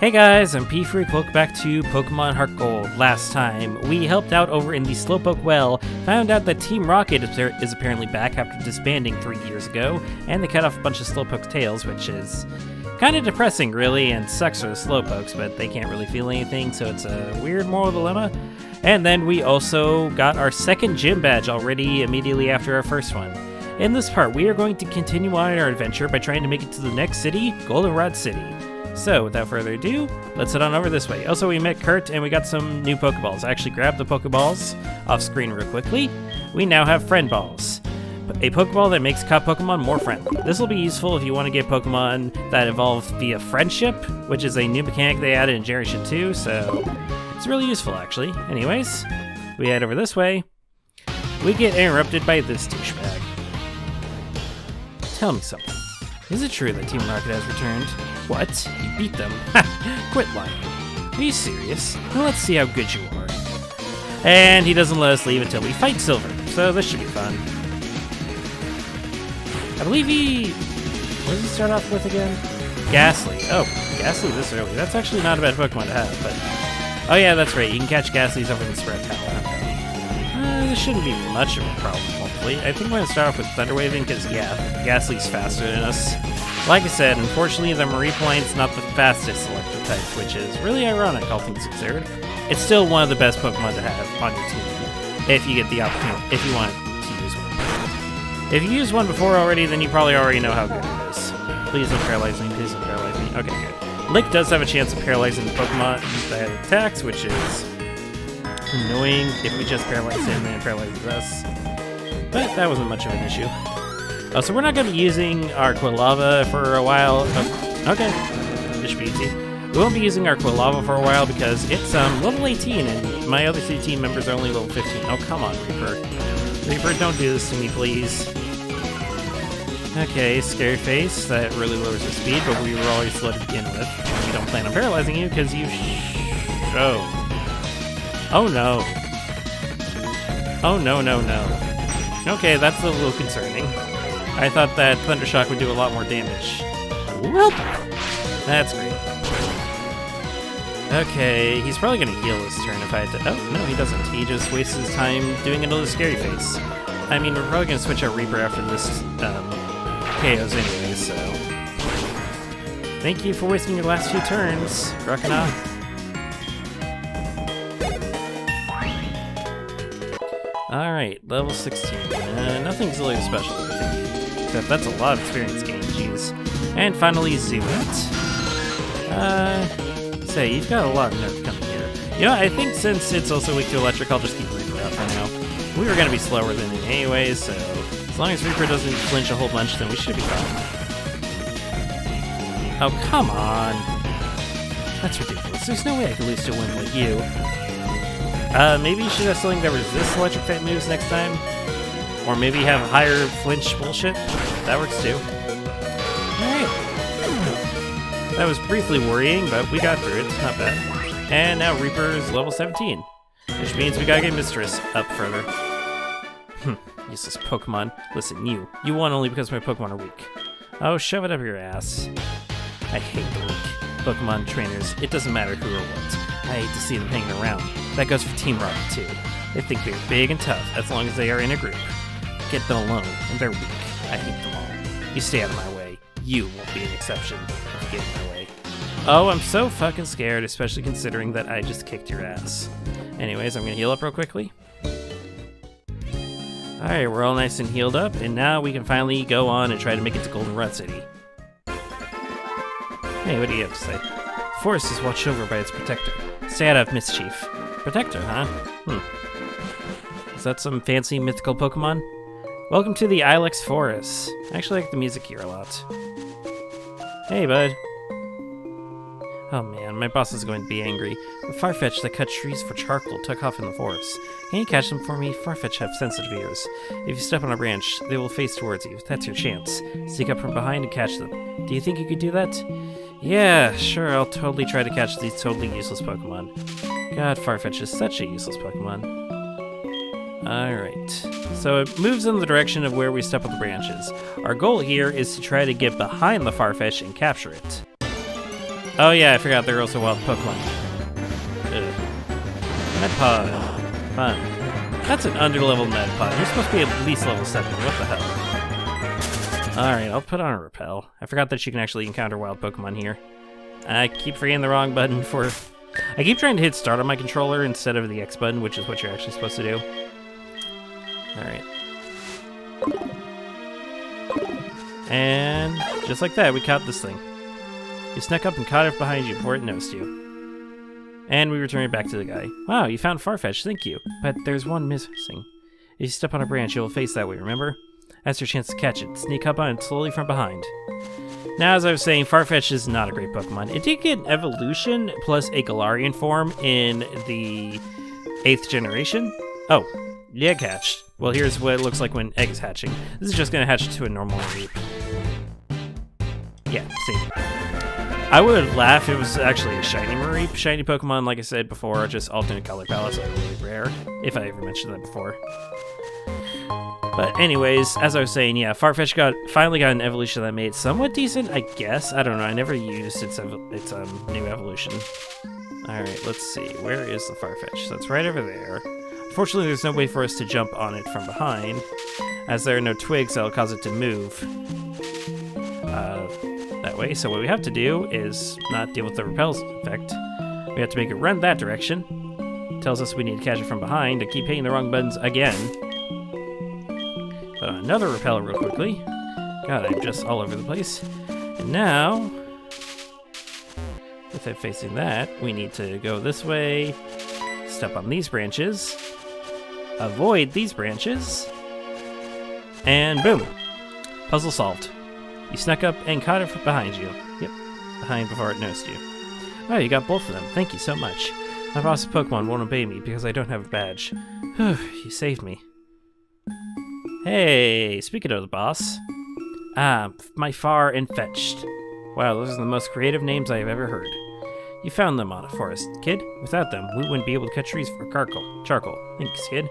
Hey guys, I'm P-Freak. Welcome back to Pokemon Heart Gold. Last time, we helped out over in the Slowpoke Well, found out that Team Rocket is apparently back after disbanding 3 years ago, and they cut off a bunch of Slowpoke's tails, which is kind of depressing, really, and sucks for the Slowpokes, but they can't really feel anything, so it's a weird moral dilemma. And then we also got our second gym badge already immediately after our first one. In this part, we are going to continue on our adventure by trying to make it to the next city, Goldenrod City. So, without further ado, let's head on over this way. Also, we met Kurt, and we got some new Pokeballs. I actually grabbed the Pokeballs off screen real quickly. We now have Friend Balls, a Pokeball that makes caught Pokemon more friendly. This will be useful if you want to get Pokemon that evolve via friendship, which is a new mechanic they added in Generation 2, so it's really useful, actually. Anyways, we head over this way. We get interrupted by this douchebag. Tell me something. Is it true that Team Rocket has returned? What? You beat them? Ha! Quit lying. Are you serious? Well, let's see how good you are. And he doesn't let us leave until we fight Silver, so this should be fun. I believe what does he start off with again? Ghastly. Oh, Ghastly this early. That's actually not a bad Pokemon to have, but... Oh yeah, that's right. You can catch Ghastlies over in the Spread Tower. This shouldn't be much of a problem, hopefully. I think we're going to start off with Thunder Waving, because, yeah, Ghastly's faster than us. Like I said, unfortunately, the Mariplan's not the fastest electric type, which is really ironic, all things considered. It's still one of the best Pokemon to have on your team, if you get the opportunity, if you want to use one. If you used one before already, then you probably already know how good it is. Please don't paralyze me, please don't paralyze me. Okay, good. Lick does have a chance of paralyzing the Pokemon that it attacks, which is annoying if we just paralyze him and it paralyzes us. But that wasn't much of an issue. So we're not going to be using our Quilava for a while. Oh, okay, this should be easy. We won't be using our Quilava for a while because it's level 18 and my other two team members are only level 15. Oh, come on, Reaper. Reaper, don't do this to me, please. Okay, Scary Face. That really lowers the speed, but we were always slow to begin with. We don't plan on paralyzing you because you show. Oh no. Oh no, no, no. Okay, that's a little concerning. I thought that Thundershock would do a lot more damage. Well, that's great. Okay, he's probably going to heal this turn if I had to... Oh, no, he doesn't. He just wastes his time doing another Scary Face. I mean, we're probably going to switch out Reaper after this KOs anyway, so... Thank you for wasting your last few turns, Crocodile. Alright, level 16. Nothing's really special, I think. Except that's a lot of experience gained, jeez. And finally, Zubat. Say, you've got a lot of nerf coming here. You know, I think since it's also weak to electric, I'll just keep Reaper out for now. We were going to be slower than it anyway, so as long as Reaper doesn't flinch a whole bunch, then we should be fine. Oh, come on. That's ridiculous. There's no way I can lose to a win like you. Maybe you should have something that resists electric type moves next time. Or maybe have higher flinch bullshit. That works too. Alright. That was briefly worrying, but we got through it. It's not bad. And now Reaper is level 17. Which means we gotta get Mistress up further. Useless Pokemon. Listen, you won only because my Pokemon are weak. Oh, shove it up your ass. I hate the weak Pokemon trainers. It doesn't matter who or what. I hate to see them hanging around. That goes for Team Rocket, too. They think they're big and tough, as long as they are in a group. Get them alone, and they're weak. I hate them all. You stay out of my way. You won't be an exception if you get in my way. Oh, I'm so fucking scared, especially considering that I just kicked your ass. Anyways, I'm gonna heal up real quickly. Alright, we're all nice and healed up, and now we can finally go on and try to make it to Goldenrod City. Hey, what do you have to say? The forest is watched over by its protector. Stay out of mischief. Protector, huh? Is that some fancy mythical Pokemon? Welcome to the Ilex Forest. I actually like the music here a lot. Hey, bud. Oh man, my boss is going to be angry. The Farfetch'd that cut trees for charcoal took off in the forest. Can you catch them for me? Farfetch'd have sensitive ears. If you step on a branch, they will face towards you. That's your chance. Sneak up from behind and catch them. Do you think you could do that? Yeah, sure, I'll totally try to catch these totally useless Pokemon. God, Farfetch'd is such a useless Pokemon. Alright, so it moves in the direction of where we step on the branches. Our goal here is to try to get behind the Farfetch'd and capture it. Oh yeah, I forgot there are also wild Pokemon. Ugh. Metapod. Fun. That's an underleveled Metapod. You're supposed to be at least level 7. What the hell? Alright, I'll put on a Repel. I forgot that you can actually encounter wild Pokemon here. I keep forgetting the wrong button for... I keep trying to hit start on my controller instead of the X button, which is what you're actually supposed to do. Alright. And just like that, we caught this thing. You snuck up and caught it behind you before it noticed you. And we return it back to the guy. Wow, you found Farfetch'd, thank you. But there's one missing. If you step on a branch, you'll face that way, remember? That's your chance to catch it. Sneak up on it slowly from behind. Now, as I was saying, Farfetch'd is not a great Pokemon. It did get an evolution plus a Galarian form in the 8th generation. Oh, the egg hatched. Well, here's what it looks like when egg is hatching. This is just going to hatch to a normal Mareep. Yeah, see. I would laugh if it was actually a shiny Mareep. Shiny Pokemon, like I said before, just alternate color palettes are really rare, if I ever mentioned that before. But anyways, as I was saying, yeah, Farfetch'd finally got an evolution that made it somewhat decent, I guess. I don't know, I never used its new evolution. Alright, let's see, where is the Farfetch'd? So it's right over there. Unfortunately, there's no way for us to jump on it from behind, as there are no twigs that'll cause it to move that way. So what we have to do is not deal with the repel effect. We have to make it run that direction. Tells us we need to catch it from behind to keep hitting the wrong buttons again. Put on another repeller real quickly. God, I'm just all over the place. And now, with it facing that, we need to go this way, step on these branches, avoid these branches, and boom! Puzzle solved. You snuck up and caught it from behind you. Yep, behind before it noticed you. Oh, you got both of them. Thank you so much. My boss's Pokemon won't obey me because I don't have a badge. Whew, you saved me. Hey, speaking of the boss. My Far and Fetch'd. Wow, those are the most creative names I have ever heard. You found them on a forest, kid. Without them, we wouldn't be able to cut trees for charcoal. Thanks, kid.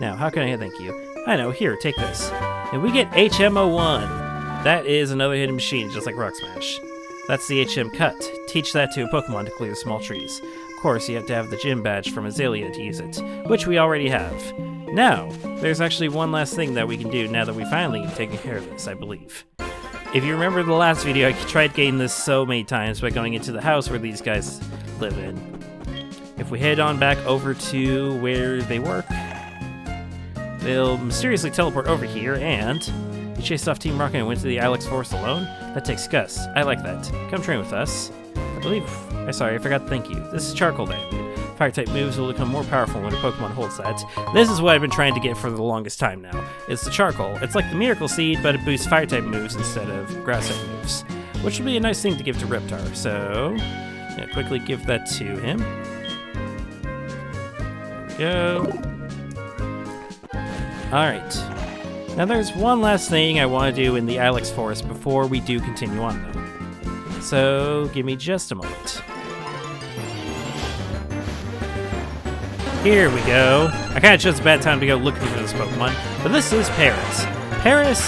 Now, how can I thank you? I know, here, take this. And we get HM01. That is another hidden machine, just like Rock Smash. That's the HM Cut. Teach that to a Pokemon to clear small trees. Of course, you have to have the gym badge from Azalea to use it, which we already have. Now, there's actually one last thing that we can do now that we finally taken care of this, I believe. If you remember the last video, I tried getting this so many times by going into the house where these guys live in. If we head on back over to where they work, they'll mysteriously teleport over here, and you chased off Team Rocket and went to the Ilex Forest alone? That takes guts. I like that. Come train with us. I forgot to thank you. This is Charcoal Day. Fire-type moves will become more powerful when a Pokemon holds that. This is what I've been trying to get for the longest time now. It's the Charcoal. It's like the Miracle Seed, but it boosts Fire-type moves instead of Grass-type moves, which will be a nice thing to give to Reptar. So, yeah, quickly give that to him. There we go. Alright. Now there's one last thing I want to do in the Ilex Forest before we do continue on, though. So, give me just a moment. Here we go. I kind of chose a bad time to go looking for this Pokemon, but this is Paris. Paris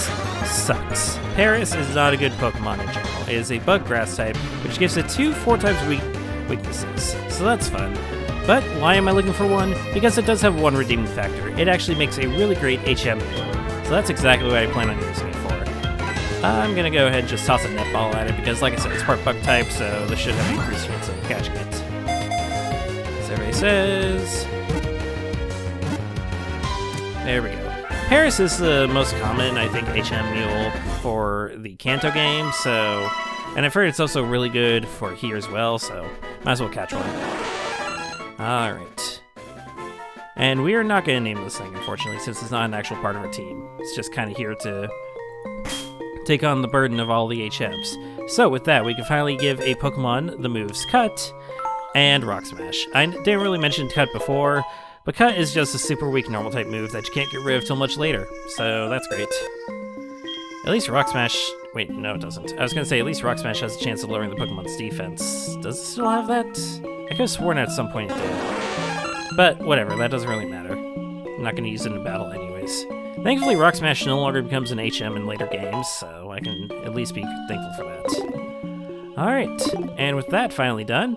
sucks. Paris is not a good Pokemon in general. It is a bug grass type, which gives it 2 4 times weaknesses, so that's fun. But why am I looking for one? Because it does have one redeeming factor. It actually makes a really great HM move, so that's exactly what I plan on using it for. I'm gonna go ahead and just toss a netball at it because, like I said, it's part bug type, so this should have an increased chance of catching it. As everybody says. There we go. Paris is the most common, I think, HM mule for the Kanto game, so... And I've heard it's also really good for here as well, so might as well catch one. Alright. And we are not going to name this thing, unfortunately, since it's not an actual part of our team. It's just kind of here to take on the burden of all the HMs. So with that, we can finally give a Pokemon the moves Cut and Rock Smash. I didn't really mention Cut before, but Cut is just a super weak normal type move that you can't get rid of till much later, so that's great. At least Rock Smash... Wait, no it doesn't. I was gonna say, at least Rock Smash has a chance of lowering the Pokemon's defense. Does it still have that? I could have sworn at some point it did. But whatever, that doesn't really matter. I'm not gonna use it in battle anyways. Thankfully, Rock Smash no longer becomes an HM in later games, so I can at least be thankful for that. Alright, and with that finally done,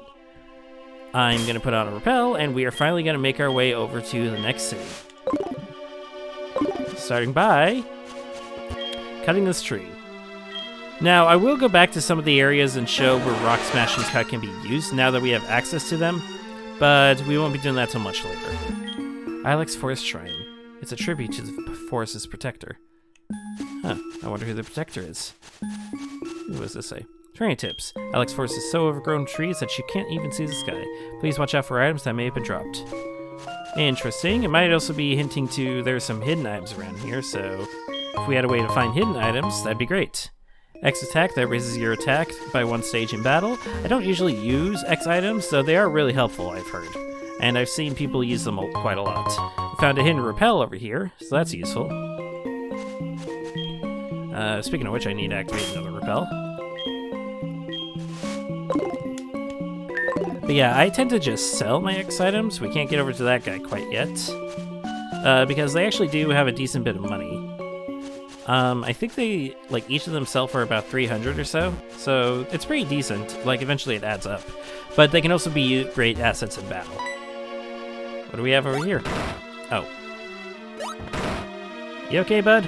I'm gonna put on a rappel, and we are finally gonna make our way over to the next city. Starting by cutting this tree. Now, I will go back to some of the areas and show where Rock Smash and Cut can be used now that we have access to them, but we won't be doing that till much later. Ilex Forest Shrine. It's a tribute to the forest's protector. Huh, I wonder who the protector is. What does this say? Training tips. Ilex Forest is so overgrown with trees that you can't even see the sky. Please watch out for items that may have been dropped. Interesting. It might also be hinting to there's some hidden items around here, so if we had a way to find hidden items, that'd be great. X attack, that raises your attack by 1 stage in battle. I don't usually use X items, though they are really helpful, I've heard. And I've seen people use them quite a lot. We found a hidden repel over here, so that's useful. Speaking of which, I need to activate another repel. But yeah, I tend to just sell my X items. We can't get over to that guy quite yet. Because they actually do have a decent bit of money. I think they, like, each of them sell for about 300 or so. So it's pretty decent. Like, eventually it adds up. But they can also be great assets in battle. What do we have over here? Oh. You okay, bud?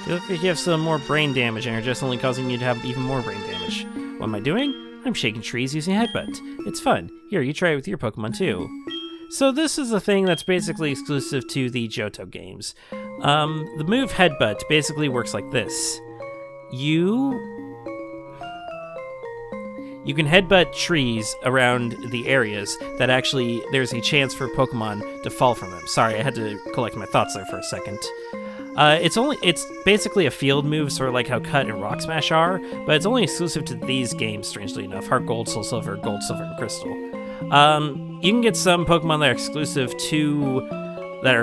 You look like you have some more brain damage and are just only causing you to have even more brain damage. What am I doing? I'm shaking trees using Headbutt. It's fun. Here, you try it with your Pokemon too. So this is a thing that's basically exclusive to the Johto games. The move Headbutt basically works like this. You can headbutt trees around the areas that actually there's a chance for Pokemon to fall from them. Sorry, I had to collect my thoughts there for a second. It's basically a field move, sort of like how Cut and Rock Smash are, but it's only exclusive to these games, strangely enough. Heart Gold, Soul Silver, Gold, Silver, and Crystal. You can get some Pokemon that are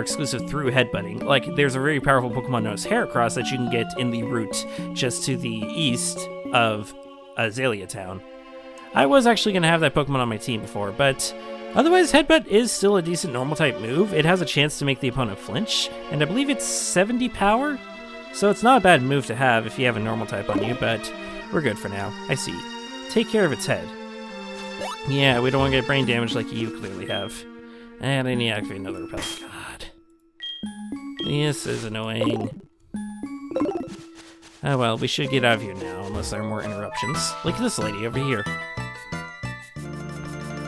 exclusive through headbutting. Like, there's a very powerful Pokemon known as Heracross that you can get in the route just to the east of Azalea Town. I was actually going to have that Pokemon on my team before, but otherwise Headbutt is still a decent normal type move. It has a chance to make the opponent flinch, and I believe it's 70 power, so it's not a bad move to have if you have a normal type on you, but we're good for now. I see. Take care of its head. Yeah, we don't want to get brain damage like you clearly have. And I need to activate another repel. God. This is annoying. Oh well, we should get out of here now, unless there are more interruptions. Look at this lady over here.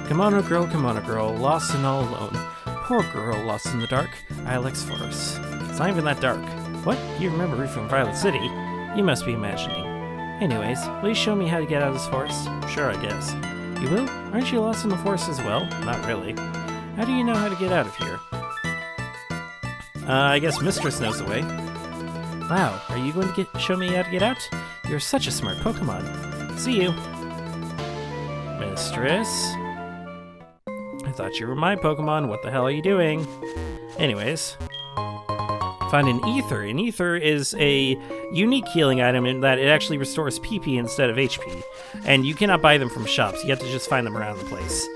Kimono girl, lost and all alone. Poor girl, lost in the dark. Ilex Forest. It's not even that dark. What? You remember Route from Violet City? You must be imagining. Anyways, will you show me how to get out of this forest? Sure, I guess. You will? Aren't you lost in the forest as well? Not really. How do you know how to get out of here? I guess Mistress knows the way. Wow, are you going to show me how to get out? You're such a smart Pokemon. See you. Mistress? I thought you were my Pokemon. What the hell are you doing? Anyways. Find an Ether. An Ether is a unique healing item in that it actually restores PP instead of HP. And you cannot buy them from shops. You have to just find them around the place.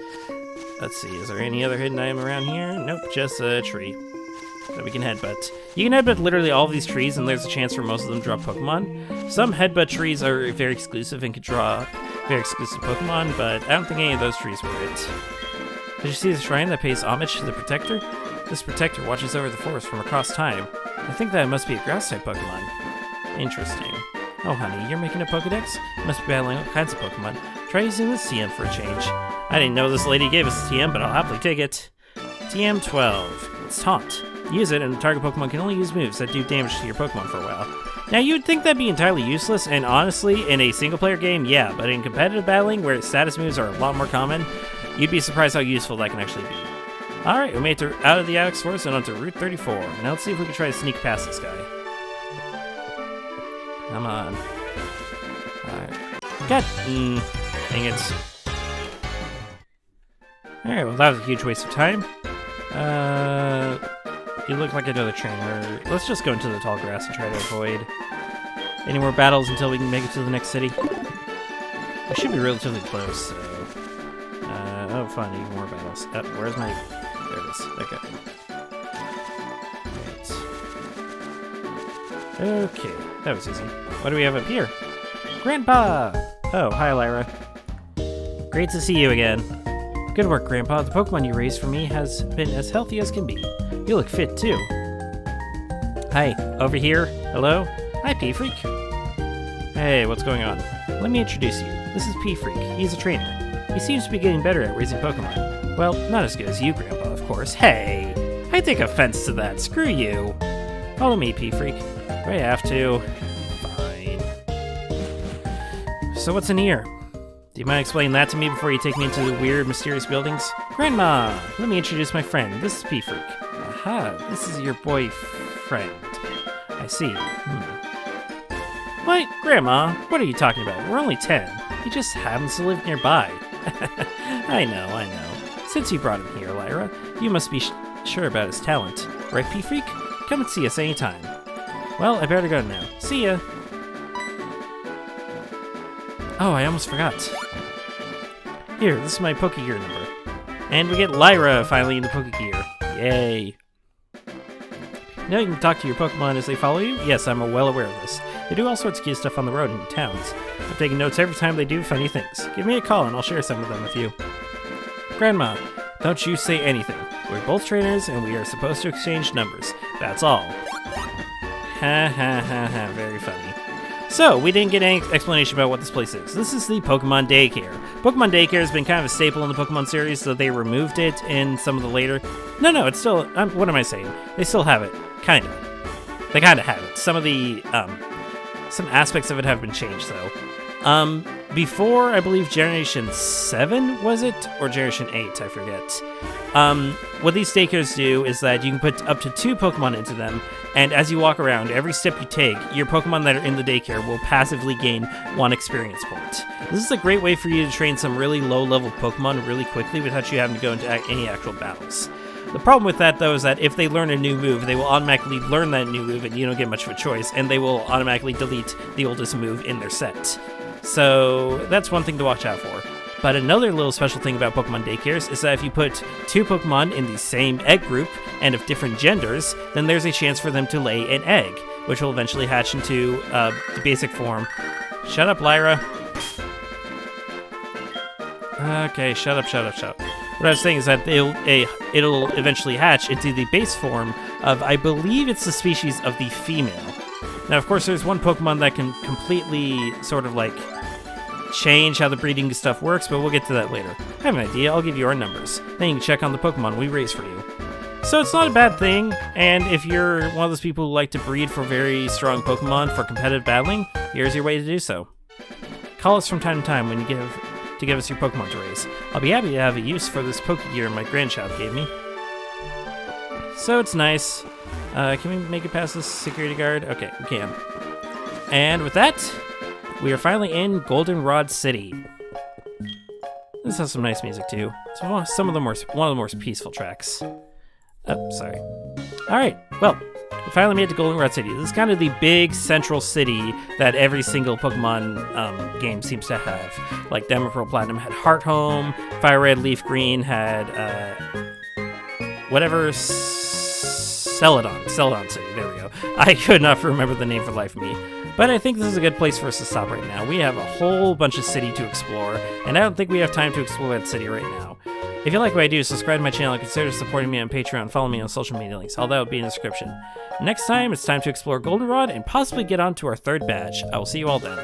Let's see, is there any other hidden item around here? Nope, just a tree that we can headbutt. You can headbutt literally all of these trees, and there's a chance for most of them to drop Pokemon. Some headbutt trees are very exclusive and can draw very exclusive Pokemon, but I don't think any of those trees were it. Did you see the shrine that pays homage to the Protector? This Protector watches over the forest from across time. I think that it must be a grass-type Pokemon. Interesting. Oh, honey, you're making a Pokedex? You must be battling all kinds of Pokemon. Try using this TM for a change. I didn't know this lady gave us a TM, but I'll happily take it. TM 12. It's Taunt. Use it, and the target Pokemon can only use moves that do damage to your Pokemon for a while. Now, you'd think that'd be entirely useless, and honestly, in a single-player game, yeah, but in competitive battling, where status moves are a lot more common, you'd be surprised how useful that can actually be. Alright, we made it out of the Ilex Forest and onto Route 34. Now let's see if we can try to sneak past this guy. Come on. Alright. God! Dang it. Alright, well that was a huge waste of time. You look like another trainer. Let's just go into the tall grass and try to avoid any more battles until we can make it to the next city. We should be relatively close, so... oh fun, even more battles. Where's my... There it is. Okay. Right. Okay, that was easy. What do we have up here? Grandpa! Oh, hi, Lyra. Great to see you again. Good work, Grandpa. The Pokemon you raised for me has been as healthy as can be. You look fit, too. Hi, over here. Hello? Hi, P-Freak. Hey, what's going on? Let me introduce you. This is P-Freak. He's a trainer. He seems to be getting better at raising Pokemon. Well, not as good as you, Grandpa, of course. Hey! I take offense to that. Screw you. Follow me, P-Freak. Do I have to? Fine. So what's in here? Do you mind explaining that to me before you take me into the weird, mysterious buildings? Grandma! Let me introduce my friend. This is P-Freak. Aha, this is your boyfriend. I see. What? Grandma, what are you talking about? We're only 10. He just happens to live nearby. I know. Since you brought him here, Lyra, you must be sure about his talent. Right, P-Freak? Come and see us anytime. Well, I better go now. See ya! Oh, I almost forgot. Here, this is my Pokegear number. And we get Lyra finally in the Pokegear. Yay. You know you can talk to your Pokemon as they follow you? Yes, I'm well aware of this. They do all sorts of cute stuff on the road and in towns. I'm taking notes every time they do funny things. Give me a call and I'll share some of them with you. Grandma, don't you say anything. We're both trainers and we are supposed to exchange numbers. That's all. Ha ha ha ha, very funny. So, we didn't get any explanation about what this place is. This is the Pokemon Daycare. Pokemon Daycare has been kind of a staple in the Pokemon series, so they removed it in some of the later... No, it's still... what am I saying? They still have it. Kinda. They kinda have it. Some of the... some aspects of it have been changed, though. Before, I believe, Generation 7, was it? Or Generation 8, I forget. What these daycares do is that you can put up to 2 Pokemon into them, and as you walk around, every step you take, your Pokemon that are in the daycare will passively gain 1 experience point. This is a great way for you to train some really low-level Pokemon really quickly without you having to go into any actual battles. The problem with that, though, is that if they learn a new move, they will automatically learn that new move, and you don't get much of a choice, and they will automatically delete the oldest move in their set. So that's one thing to watch out for. But another little special thing about Pokemon Daycares is that if you put 2 Pokemon in the same egg group and of different genders, then there's a chance for them to lay an egg, which will eventually hatch into the basic form. Shut up, Lyra. Okay, shut up. What I was saying is that it'll eventually hatch into the base form of, I believe it's the species of the female. Now, of course, there's one Pokemon that can completely sort of like change how the breeding stuff works, but we'll get to that later. I have an idea. I'll give you our numbers. Then you can check on the Pokemon we raise for you. So it's not a bad thing, and if you're one of those people who like to breed for very strong Pokemon for competitive battling, here's your way to do so. Call us from time to time when you give us your Pokemon to raise. I'll be happy to have a use for this Pokegear my grandchild gave me. So it's nice. Can we make it past this security guard? Okay, we can. And with that, we are finally in Goldenrod City. This has some nice music too. It's one of the more peaceful tracks. Oh, sorry. Alright, well, we finally made it to Goldenrod City. This is kind of the big central city that every single Pokemon game seems to have. Like Diamond, Pearl, Platinum had Hearthome, Fire Red, Leaf Green had whatever Celadon City, there we go. I could not remember the name for the life of me. But I think this is a good place for us to stop right now. We have a whole bunch of city to explore, and I don't think we have time to explore that city right now. If you like what I do, subscribe to my channel and consider supporting me on Patreon. Follow me on social media links. All that will be in the description. Next time, it's time to explore Goldenrod and possibly get on to our 3rd badge. I will see you all then.